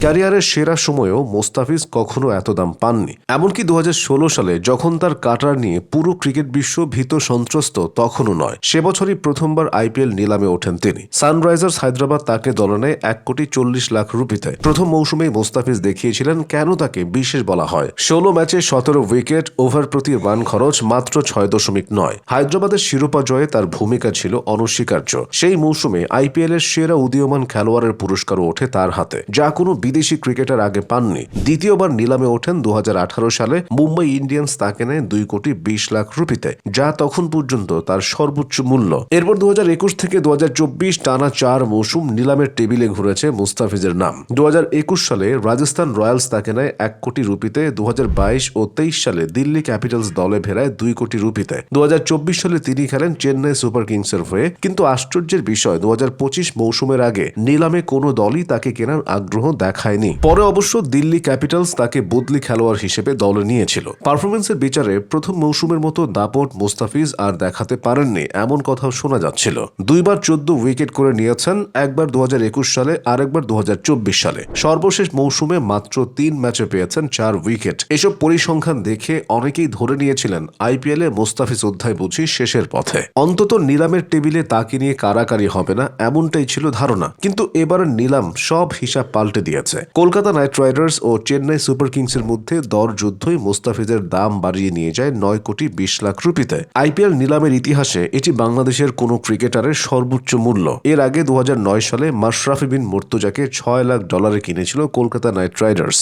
ক্যারিয়ারের সেরা সময়েও মোস্তাফিজ কখনো এত দাম পাননি। এমনকি 2016 সালে যখন তার কাটার নিয়ে পুরো ক্রিকেট বিশ্ব ভীত সন্ত্রস্ত, তখনও নয়। সে বছরই প্রথমবার আইপিএল নিলামে ওঠেন তিনি। সানরাইজার্স হায়দ্রাবাদ তাকে দলে নেয় 1,40,00,000 রুপিতে। প্রথম মৌসুমেই মোস্তাফিজ দেখিয়েছিলেন কেন তাকে বিশেষ বলা হয়। 16 ম্যাচে 17 উইকেট, ওভার প্রতি রান খরচ মাত্র 6.9। হায়দ্রাবাদের শিরোপা জয়ে তার ভূমিকা ছিল অনস্বীকার্য। সেই মৌসুমে আইপিএল এর সেরা উদীয়মান খেলোয়াড়ের পুরস্কারও ওঠে তার হাতে, যা কোনো বিদেশি ক্রিকেটার আগে পাননি। দ্বিতীয়বার নিলামে ওঠেন 2018 সালে। মুম্বাই ইন্ডিয়ান্স তাকে নেয় 2,20,00,000 রুপিতে, যা তখন পর্যন্ত তার সর্বোচ্চ মূল্য। এরপর 2021 থেকে 2024 টানা 4 মৌসুম নিলামের টেবিলে ঘুরেছে মুস্তাফিজের নাম। 2021 সালে রাজস্থান রয়্যালস তাকে নেয় 1 কোটি রুপিতে। 2022 ও 23 সালে দিল্লি ক্যাপিটালস দলে ভেড়ায় 2 কোটি রুপিতে। 2024 সালে তিনি খেলেন চেন্নাই সুপার কিংসের হয়ে। কিন্তু আশ্চর্যের বিষয়, 2025 মৌসুমের আগে নিলামে কোনো দলই তাকে কেনার আগ্রহ দেখায়নি। পরে অবশ্য দিল্লি ক্যাপিটালস তাকে বদলি খেলোয়াড় হিসেবে দলে নিয়েছিল। পারফরমেন্সের বিচারে প্রথম মৌসুমের মতো দাপট মুস্তাফিজ আর দেখাতে পারেননি, এমন কথাও শোনা যাচ্ছিল। 2 বার 14 উইকেট করে নিয়েছেন, একবার 2021 সালে, আরেকবার 2024 সালে। সর্বশেষ মৌসুমে মাত্র 3 ম্যাচে পেয়েছেন 4 উইকেট। এসব পরিসংখ্যান দেখে অনেকেই ধরে নিয়েছিলেন আইপিএলে মোস্তাফিজ অধ্যায় বুঝি শেষের পথে। অন্তত নিলামের টেবিলে তাকে নিয়ে কারাকারি হবে না, এমনটাই ছিল ধারণা। কিন্তু এবারের নিলাম সব হিসাব পাল্টে দিয়েছে। কলকাতা নাইট রাইডার্স ও চেন্নাই সুপার কিংসের মধ্যে দর যুদ্ধই মুস্তাফিজের দাম বাড়িয়ে নিয়ে যায় 9,20,00,000 রুপিতে। আইপিএল নিলামের ইতিহাসে এটি বাংলাদেশের কোনো ক্রিকেটারের সর্বোচ্চ মূল্য। এর আগে 2009 সালে মাশরাফি বিন মুর্তজাকে $6 লাখ কিনেছিল কলকাতা নাইট রাইডার্স।